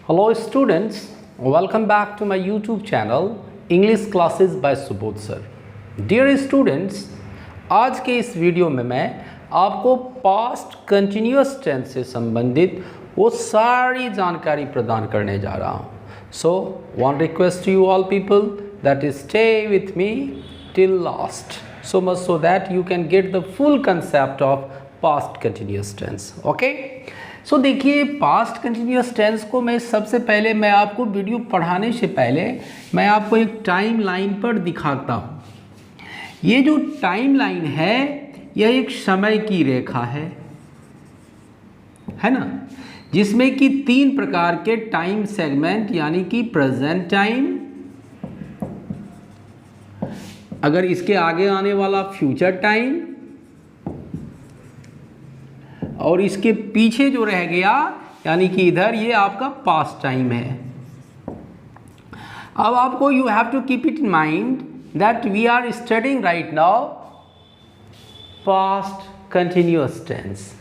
Hello students, welcome back to my YouTube channel English Classes by Subodh Sir. Dear students, आज के इस video में मैं आपको पास्ट कंटिन्यूअस टेंस से संबंधित वो सारी जानकारी प्रदान करने जा रहा हूँ. So, one request to you all people that is stay with me till last. So much so that you can get the full concept of past continuous tense. Okay? सो देखिए पास्ट कंटिन्यूअस टेंस को मैं सबसे पहले मैं आपको video पढ़ाने से पहले मैं आपको एक टाइम लाइन पर दिखाता हूँ. ये जो टाइम लाइन है यह एक समय की रेखा है ना, जिसमें कि 3 प्रकार के टाइम सेगमेंट यानी कि प्रेजेंट टाइम, अगर इसके आगे आने वाला फ्यूचर टाइम और इसके पीछे जो रह गया यानी कि इधर ये आपका पास्ट टाइम है. अब आपको you have to keep it in mind that we are studying right now past continuous tense.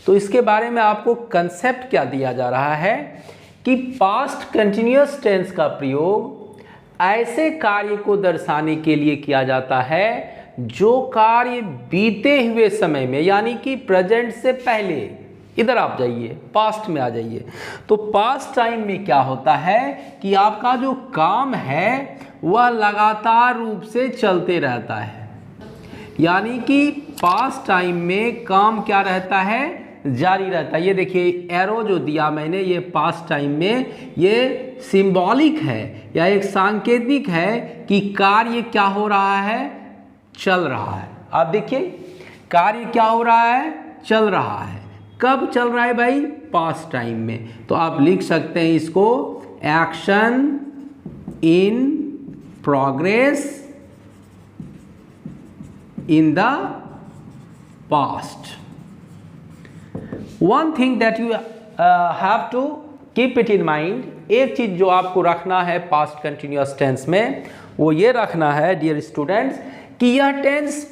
तो इसके बारे में आपको कंसेप्ट क्या दिया जा रहा है कि पास्ट कंटिन्यूअस टेंस का प्रयोग ऐसे कार्य को दर्शाने के लिए किया जाता है जो कार्य बीते हुए समय में यानी कि प्रेजेंट से पहले, इधर आप जाइए पास्ट में आ जाइए. तो पास्ट टाइम में क्या होता है कि आपका जो काम है वह लगातार रूप से चलते रहता है, यानी कि पास्ट टाइम में काम क्या रहता है, जारी रहता है. ये देखिए एरो जो दिया मैंने, ये पास्ट टाइम में ये सिंबॉलिक है या एक सांकेतिक है कि कार्य क्या हो रहा है, चल रहा है. आप देखिए कार्य क्या हो रहा है, चल रहा है. कब चल रहा है भाई, पास्ट टाइम में. तो आप लिख सकते हैं इसको action in progress in the past. One thing that you have to keep it in mind, एक चीज जो आपको रखना है पास्ट कंटिन्यूअस टेंस में वो ये रखना है डियर स्टूडेंट्स कि यह टेंस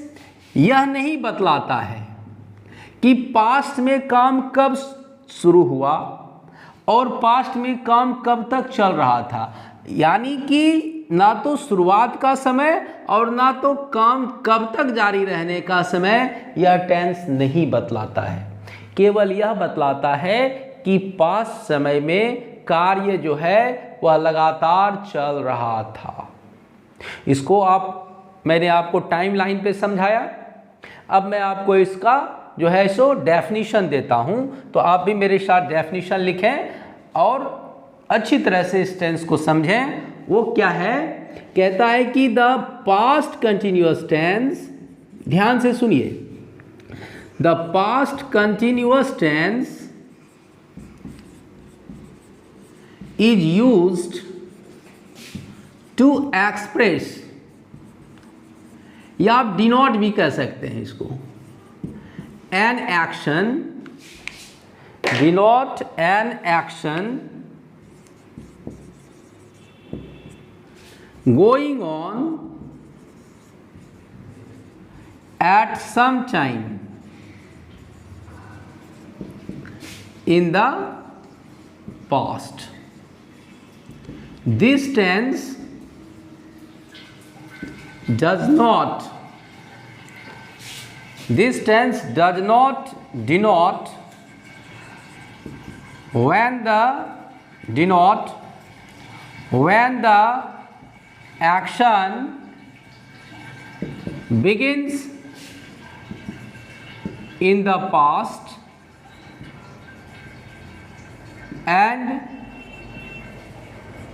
यह नहीं बतलाता है कि पास्ट में काम कब शुरू हुआ और पास्ट में काम कब तक चल रहा था. यानी कि ना तो शुरुआत का समय और ना तो काम कब तक जारी रहने का समय यह टेंस नहीं बतलाता है. केवल यह बतलाता है कि पास्ट समय में कार्य जो है वह लगातार चल रहा था. इसको मैंने आपको टाइम लाइन पे समझाया. अब मैं आपको इसका जो है सो डेफिनेशन देता हूं, तो आप भी मेरे साथ डेफिनेशन लिखें और अच्छी तरह से इस टेंस को समझें. वो क्या है, कहता है कि द पास्ट कंटिन्यूअस टेंस, ध्यान से सुनिए, the past continuous tense is used to express, या आप डिनोट भी कह सकते हैं इसको, an action, denote an action going on at some time in the past. This tense does not denote when the action begins in the past and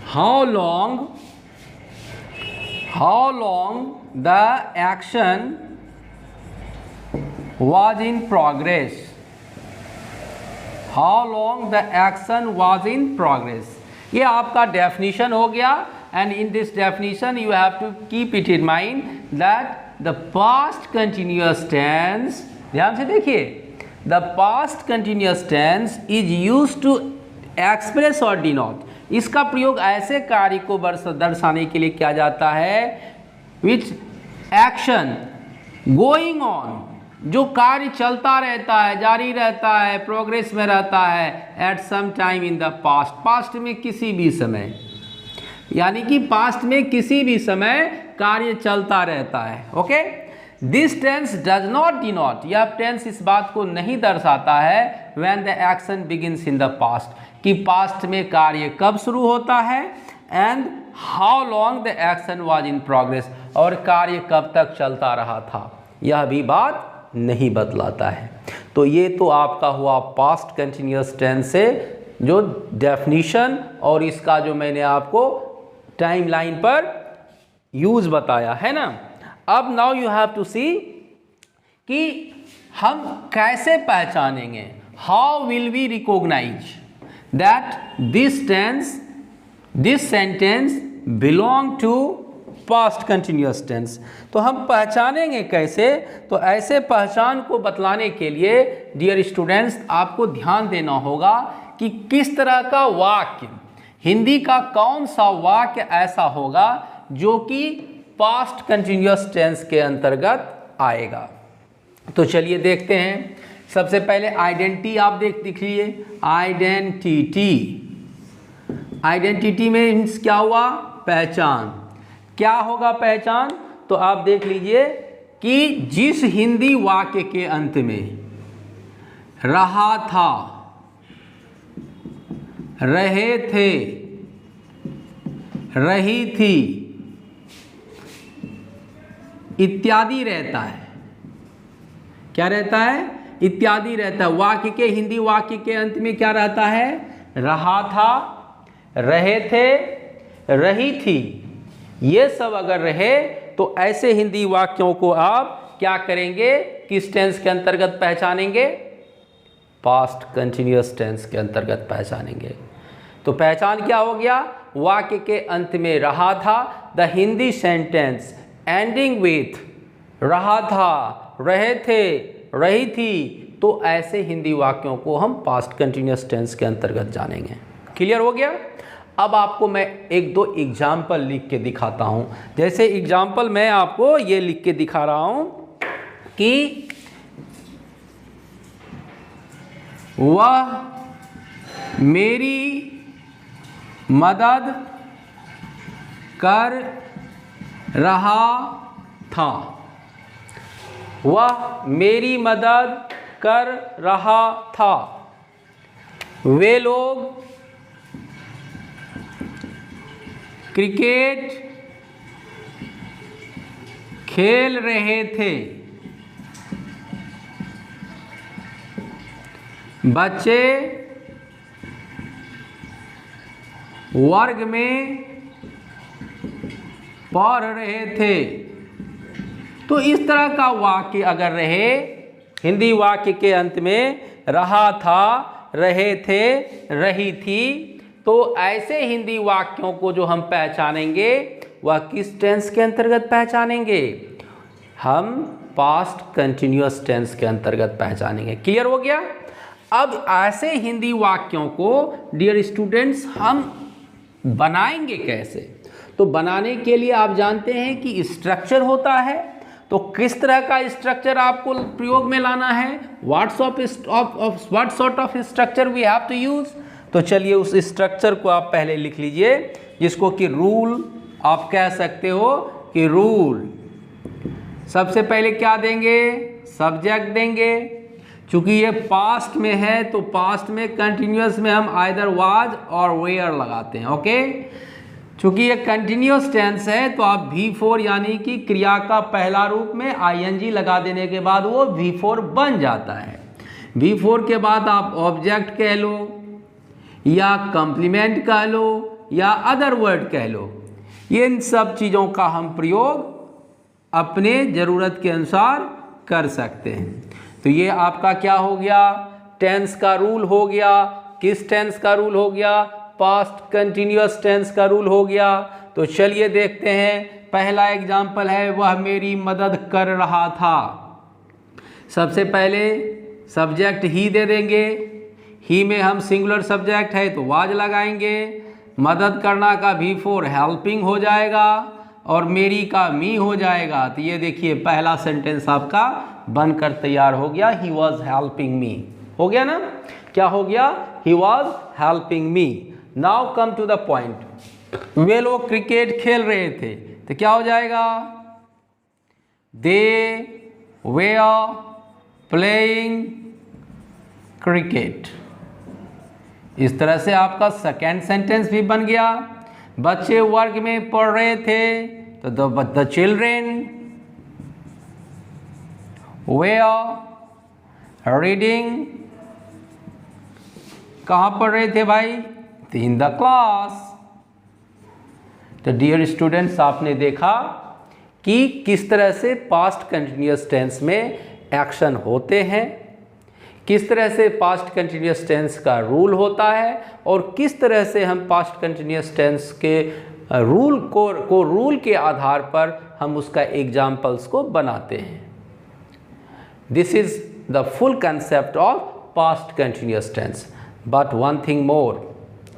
how long the action was in progress. How long the action was in progress. ये आपका definition हो गया. And in this definition you have to keep it in mind that the past continuous tense, ध्यान से देखिए, the past continuous tense is used to express और denote. इसका प्रयोग ऐसे कार्य को दर्शाने के लिए किया जाता है विच एक्शन गोइंग ऑन जो कार्य चलता रहता है, जारी रहता है, प्रोग्रेस में रहता है at some time in the past, past में किसी भी समय, यानी कि पास्ट में किसी भी समय कार्य चलता रहता है। Okay, this tense does not denote, यह टेंस इस बात को नहीं दर्शाता है when the action begins in the past, कि पास्ट में कार्य कब शुरू होता है, and how long the action was in progress, और कार्य कब तक चलता रहा था, यह भी बात नहीं बतलाता है। तो ये तो आपका हुआ पास्ट कंटिन्यूअस टेंस से जो डेफिनेशन और इसका जो मैंने आपको टाइमलाइन पर यूज बताया है ना। अब now you have to see कि हम कैसे पहचानेंगे, how will we recognise that this sentence belong to past continuous tense. तो हम पहचानेंगे कैसे, तो ऐसे पहचान को बतलाने के लिए डियर स्टूडेंट्स आपको ध्यान देना होगा कि किस तरह का वाक्य, हिंदी का कौन सा वाक्य ऐसा होगा जो कि पास्ट कंटिन्यूअस टेंस के अंतर्गत आएगा। तो चलिए देखते हैं। सबसे पहले आइडेंटिटी आप लिखिए, आइडेंटिटी, आइडेंटिटी में मीन्स क्या हुआ, पहचान। क्या होगा पहचान, तो आप देख लीजिए कि जिस हिंदी वाक्य के अंत में रहा था, रहे थे, रही थी इत्यादि रहता है, क्या रहता है, इत्यादि रहता है। वाक्य के, हिंदी वाक्य के अंत में क्या रहता है, रहा था, रहे थे, रही थी, ये सब अगर रहे तो ऐसे हिंदी वाक्यों को आप क्या करेंगे, किस टेंस के अंतर्गत पहचानेंगे, पास्ट कंटिन्यूअस टेंस के अंतर्गत पहचानेंगे। तो पहचान क्या हो गया, वाक्य के अंत में रहा था, the Hindi sentence ending with रहा था, रहे थे, रही थी, तो ऐसे हिंदी वाक्यों को हम पास्ट कंटिन्यूअस टेंस के अंतर्गत जानेंगे। क्लियर हो गया। अब आपको मैं एक दो एग्जाम्पल लिख के दिखाता हूं। जैसे एग्जाम्पल मैं आपको ये लिख के दिखा रहा हूं कि वह मेरी मदद कर रहा था, वह मेरी मदद कर रहा था, वे लोग क्रिकेट खेल रहे थे, बच्चे वर्ग में पढ़ रहे थे। तो इस तरह का वाक्य अगर रहे, हिंदी वाक्य के अंत में रहा था, रहे थे, रही थी, तो ऐसे हिंदी वाक्यों को जो हम पहचानेंगे वह किस टेंस के अंतर्गत पहचानेंगे, हम पास्ट कंटिन्यूअस टेंस के अंतर्गत पहचानेंगे। क्लियर हो गया। अब ऐसे हिंदी वाक्यों को डियर स्टूडेंट्स हम बनाएंगे कैसे, तो बनाने के लिए आप जानते हैं कि स्ट्रक्चर होता है। तो किस तरह का स्ट्रक्चर आपको प्रयोग में लाना है, what sort of structure we have to use. तो चलिए उस स्ट्रक्चर को आप पहले लिख लीजिए, जिसको कि रूल आप कह सकते हो कि रूल। सबसे पहले क्या देंगे, सब्जेक्ट देंगे। चूंकि ये पास्ट में है तो पास्ट में कंटिन्यूअस में हम आइदर वाज और वेयर लगाते हैं। ओके, चूंकि ये कंटिन्यूअस टेंस है तो आप V4 यानी कि क्रिया का पहला रूप में ing लगा देने के बाद वो V4 बन जाता है। V4 के बाद आप ऑब्जेक्ट कह लो या कॉम्प्लीमेंट कह लो या अदर वर्ड कह लो, ये इन सब चीज़ों का हम प्रयोग अपने ज़रूरत के अनुसार कर सकते हैं। तो ये आपका क्या हो गया, टेंस का रूल हो गया। किस टेंस का रूल हो गया, पास्ट कंटिन्यूअस टेंस का रूल हो गया। तो चलिए देखते हैं, पहला एग्जाम्पल है वह मेरी मदद कर रहा था। सबसे पहले सब्जेक्ट ही दे देंगे, ही में हम सिंगुलर सब्जेक्ट है तो वाज लगाएंगे। मदद करना का V4 हेल्पिंग हो जाएगा और मेरी का मी हो जाएगा। तो ये देखिए पहला सेंटेंस आपका बनकर तैयार हो गया, ही वॉज हेल्पिंग मी। हो गया ना, क्या हो गया, he was helping me. Now come to the point. वे लोग क्रिकेट खेल रहे थे, तो क्या हो जाएगा, दे वेयर प्लेइंग क्रिकेट। इस तरह से आपका सेकेंड सेंटेंस भी बन गया। बच्चे वर्ग में पढ़ रहे थे, तो द चिल्ड्रेन वेयर रीडिंग। कहाँ पढ़ रहे थे भाई, इन द क्लास। तो डियर स्टूडेंट्स, आपने देखा कि किस तरह से पास्ट कंटिन्यूअस टेंस में एक्शन होते हैं, किस तरह से पास्ट कंटिन्यूअस टेंस का रूल होता है, और किस तरह से हम पास्ट कंटिन्यूअस टेंस के रूल को रूल के आधार पर हम उसका एग्जाम्पल्स को बनाते हैं। This is the full concept of past continuous tense. But one thing more,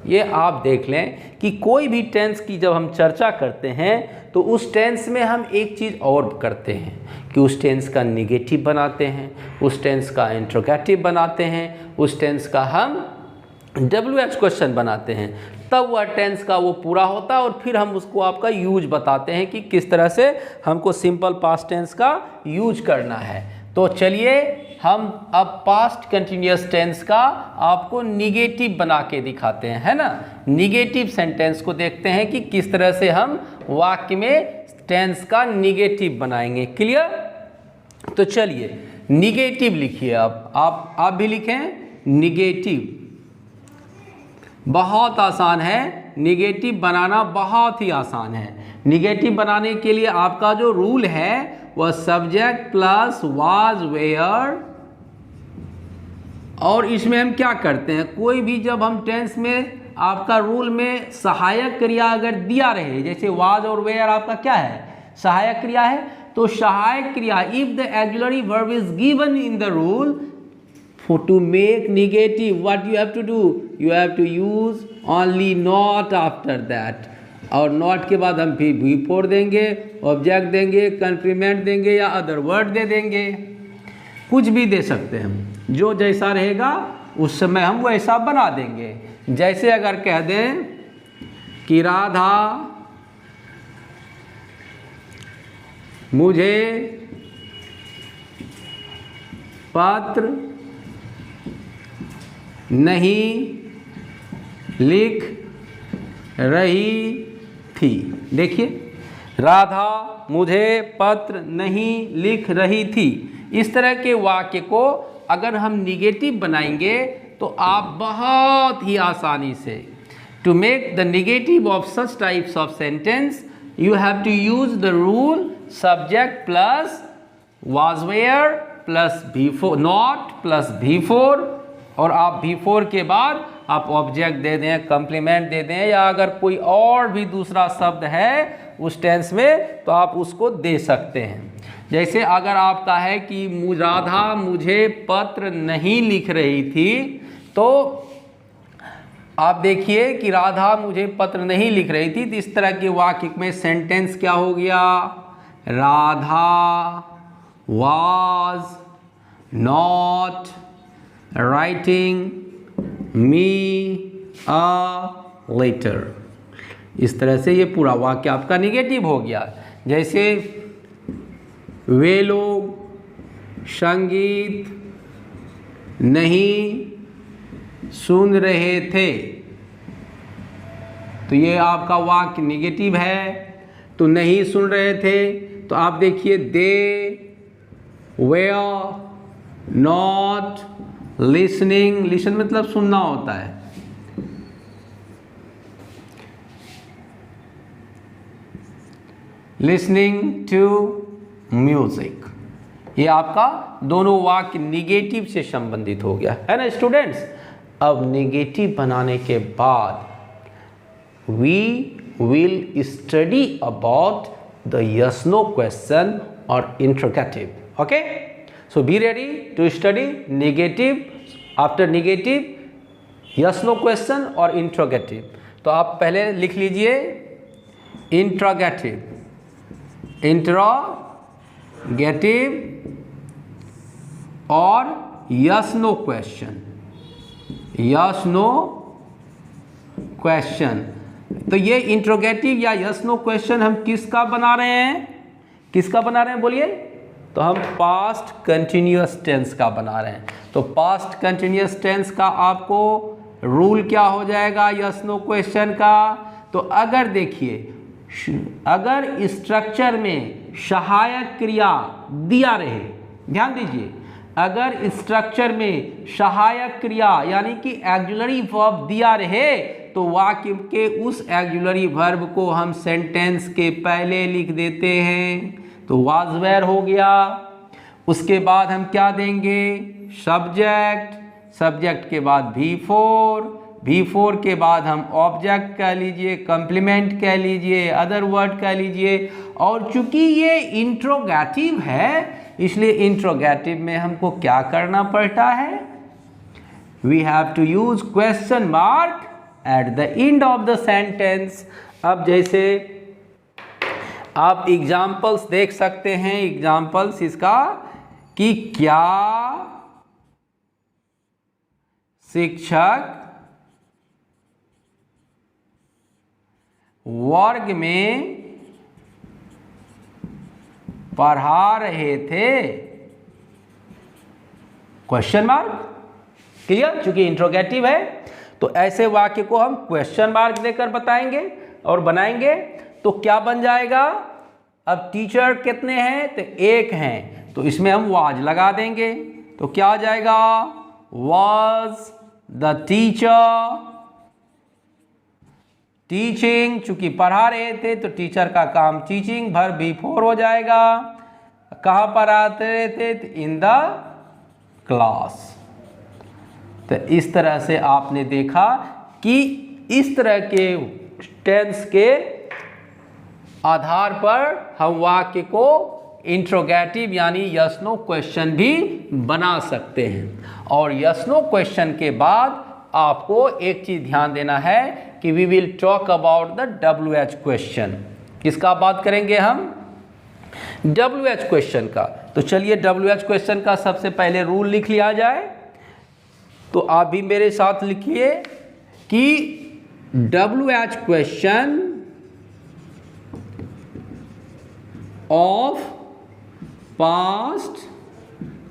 ये आप देख लें कि कोई भी टेंस की जब हम चर्चा करते हैं तो उस टेंस में हम एक चीज़ और करते हैं कि उस टेंस का निगेटिव बनाते हैं, उस टेंस का इंट्रोगेटिव बनाते हैं, उस टेंस का हम WH क्वेश्चन बनाते हैं। तब वह टेंस का वो पूरा होता है और फिर हम उसको आपका यूज बताते हैं कि किस तरह से हमको सिंपल पास्ट टेंस का यूज करना है। तो चलिए हम अब पास्ट कंटिन्यूअस टेंस का आपको निगेटिव बना के दिखाते हैं, है ना। निगेटिव सेंटेंस को देखते हैं कि किस तरह से हम वाक्य में टेंस का निगेटिव बनाएंगे। क्लियर। तो चलिए निगेटिव लिखिए। अब आप भी लिखें निगेटिव। बहुत आसान है, निगेटिव बनाना बहुत ही आसान है। निगेटिव बनाने के लिए आपका जो रूल है वह सब्जेक्ट प्लस वाज वेयर, और इसमें हम क्या करते हैं, कोई भी जब हम टेंस में आपका रूल में सहायक क्रिया अगर दिया रहे, जैसे वाज और वेयर आपका क्या है, सहायक क्रिया है, तो सहायक क्रिया if the auxiliary verb is given in the rule to make negative, what you have to do, you have to use only not after that, और not के बाद हम फिर before देंगे, ऑब्जेक्ट देंगे, कंप्लीमेंट देंगे या अदर वर्ड दे देंगे, कुछ भी दे सकते हैं हम। जो जैसा रहेगा उस समय हम वैसा बना देंगे। जैसे अगर कह दें कि राधा मुझे पत्र नहीं लिख रही थी। देखिए, राधा मुझे पत्र नहीं लिख रही थी। इस तरह के वाक्य को अगर हम निगेटिव बनाएंगे तो आप बहुत ही आसानी से, to make the negative of such types of sentence you have to use the rule subject plus was were plus before, not plus before, और आप बिफोर के बाद आप ऑब्जेक्ट दे दें, कम्प्लीमेंट दे दें, या अगर कोई और भी दूसरा शब्द है उस टेंस में तो आप उसको दे सकते हैं। जैसे अगर आपका है कि राधा मुझे पत्र नहीं लिख रही थी, तो आप देखिए कि राधा मुझे पत्र नहीं लिख रही थी, तो इस तरह के वाक्य में सेंटेंस क्या हो गया, Radha was not writing me a letter. इस तरह से ये पूरा वाक्य आपका निगेटिव हो गया। जैसे वे लोग संगीत नहीं सुन रहे थे, तो ये आपका वाक्य निगेटिव है। तो नहीं सुन रहे थे, तो आप देखिए they were not listening. Listen मतलब सुनना होता है। Listening to music. ये आपका दोनों वाक्य निगेटिव से संबंधित हो गया है ना स्टूडेंट्स। अब निगेटिव बनाने के बाद we will study about the yes no question और interrogative. Okay, so be ready to study negative, after negative yes no question और interrogative। तो आप पहले लिख लीजिए interrogative। इंट्रोगेटिव और yes no question, yes no question. तो ये इंट्रोगेटिव या यस नो क्वेश्चन हम किसका बना रहे हैं, किसका बना रहे हैं बोलिए? तो हम पास्ट कंटिन्यूअस टेंस का बना रहे हैं। तो पास्ट कंटिन्यूअस टेंस का आपको रूल क्या हो जाएगा यस नो क्वेश्चन का? तो अगर देखिए, अगर स्ट्रक्चर में सहायक क्रिया दिया रहे, ध्यान दीजिए, अगर स्ट्रक्चर में सहायक क्रिया यानी कि ऑक्सिलरी वर्ब दिया रहे तो वाक्य के उस ऑक्सिलरी वर्ब को हम सेंटेंस के पहले लिख देते हैं, तो वाज वेयर हो गया। उसके बाद हम क्या देंगे? सब्जेक्ट, सब्जेक्ट के बाद V4, V4 के बाद हम ऑब्जेक्ट कह लीजिए, कंप्लीमेंट कह लीजिए, अदर वर्ड कह लीजिए। और चूंकि ये इंट्रोगेटिव है इसलिए इंट्रोगेटिव में हमको क्या करना पड़ता है? We have to use question mark at the end of the sentence. अब जैसे आप एग्जाम्पल्स देख सकते हैं, एग्जाम्पल्स इसका कि क्या शिक्षक वर्ग में पढ़ा रहे थे? Question mark. क्लियर? चूंकि इंट्रोगेटिव है तो ऐसे वाक्य को हम क्वेश्चन मार्क देकर बताएंगे और बनाएंगे। तो क्या बन जाएगा? अब टीचर कितने हैं? तो एक हैं, तो इसमें हम वाज लगा देंगे। तो क्या आ जाएगा? वाज द टीचर टीचिंग, चूंकि पढ़ा रहे थे तो टीचर का काम टीचिंग, भर V4 हो जाएगा। कहाँ पढ़ाते थे? इन द क्लास। तो इस तरह से आपने देखा कि इस तरह के टेंस के आधार पर हम वाक्य को इंट्रोगेटिव यानी यस नो क्वेश्चन भी बना सकते हैं। और यस नो क्वेश्चन के बाद आपको एक चीज ध्यान देना है कि we will talk about the WH question. किसका बात करेंगे हम? WH क्वेश्चन का। तो चलिए WH क्वेश्चन का सबसे पहले रूल लिख लिया जाए। तो आप भी मेरे साथ लिखिए कि WH question of past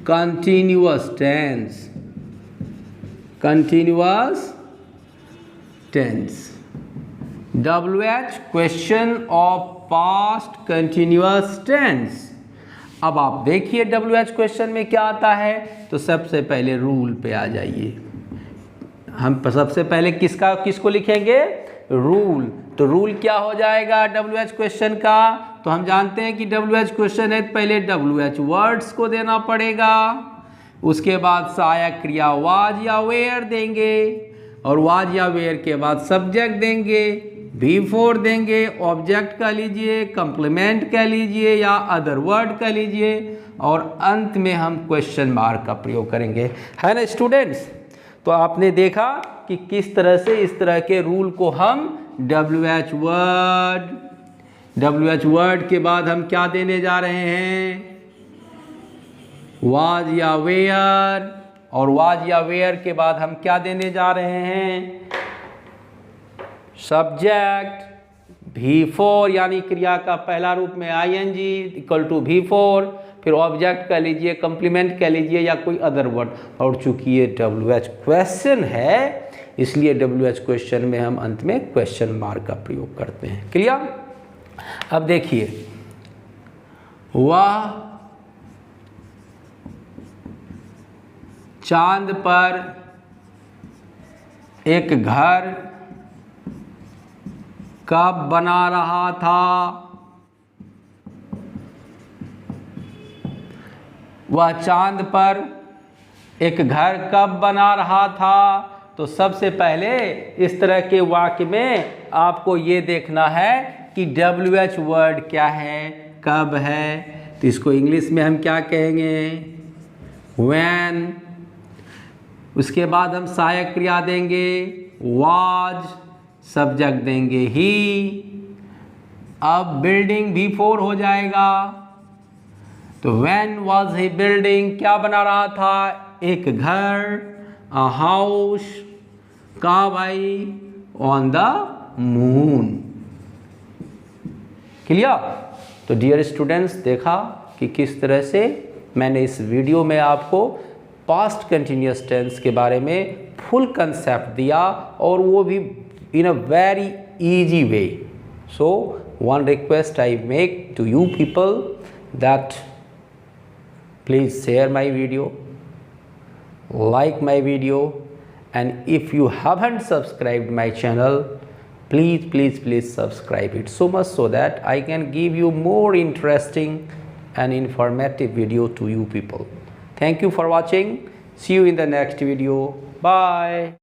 continuous tense, continuous tense, WH question of past continuous tense. अब आप देखिए WH क्वेश्चन में क्या आता है। तो सबसे पहले रूल पे आ जाइए। हम सबसे पहले किसको लिखेंगे? रूल। तो रूल क्या हो जाएगा WH क्वेश्चन का? तो हम जानते हैं कि WH क्वेश्चन है, पहले WH वर्ड्स को देना पड़ेगा, उसके बाद सहायक क्रिया वाज या वेयर देंगे, और वाज या वेयर के बाद सब्जेक्ट देंगे, V4 देंगे, ऑब्जेक्ट कह लीजिए, कंप्लीमेंट कह लीजिए या अदर वर्ड कह लीजिए, और अंत में हम क्वेश्चन मार्क का प्रयोग करेंगे। है ना स्टूडेंट्स? तो आपने देखा कि किस तरह से इस तरह के रूल को हम WH वर्ड के बाद हम क्या देने जा रहे हैं? वाज या वेयर, और वाज या वेयर के बाद हम क्या देने जा रहे हैं? सब्जेक्ट, V4 यानी क्रिया का पहला रूप में ING इक्वल टू V4, फिर ऑब्जेक्ट कह लीजिए, कंप्लीमेंट कह लीजिए या कोई अदर वर्ड। और चूंकि ये WH क्वेश्चन है इसलिए WH क्वेश्चन में हम अंत में क्वेश्चन मार्क का प्रयोग करते हैं। क्लियर? अब देखिए, वह चांद पर एक घर कब बना रहा था? वह चांद पर एक घर कब बना रहा था? तो सबसे पहले इस तरह के वाक्य में आपको ये देखना है कि WH वर्ड क्या है, कब है। तो इसको इंग्लिश में हम क्या कहेंगे? When। उसके बाद हम सहायक क्रिया देंगे was, सब्जेक्ट देंगे he, अब बिल्डिंग V4 हो जाएगा। तो व्हेन वाज ही बिल्डिंग, क्या बना रहा था? एक घर, अ हाउस। कहाँ भाई? On the moon. क्लियर? तो डियर स्टूडेंट्स, देखा कि किस तरह से मैंने इस वीडियो में आपको पास्ट कंटिन्यूअस टेंस के बारे में फुल कंसेप्ट दिया, और वो भी in a very easy way. So one request I make to you people, that please share my video, like my video, and if you haven't subscribed my channel, please subscribe it so much, so that I can give you more interesting and informative video to you people. Thank you for watching. See you in the next video. Bye.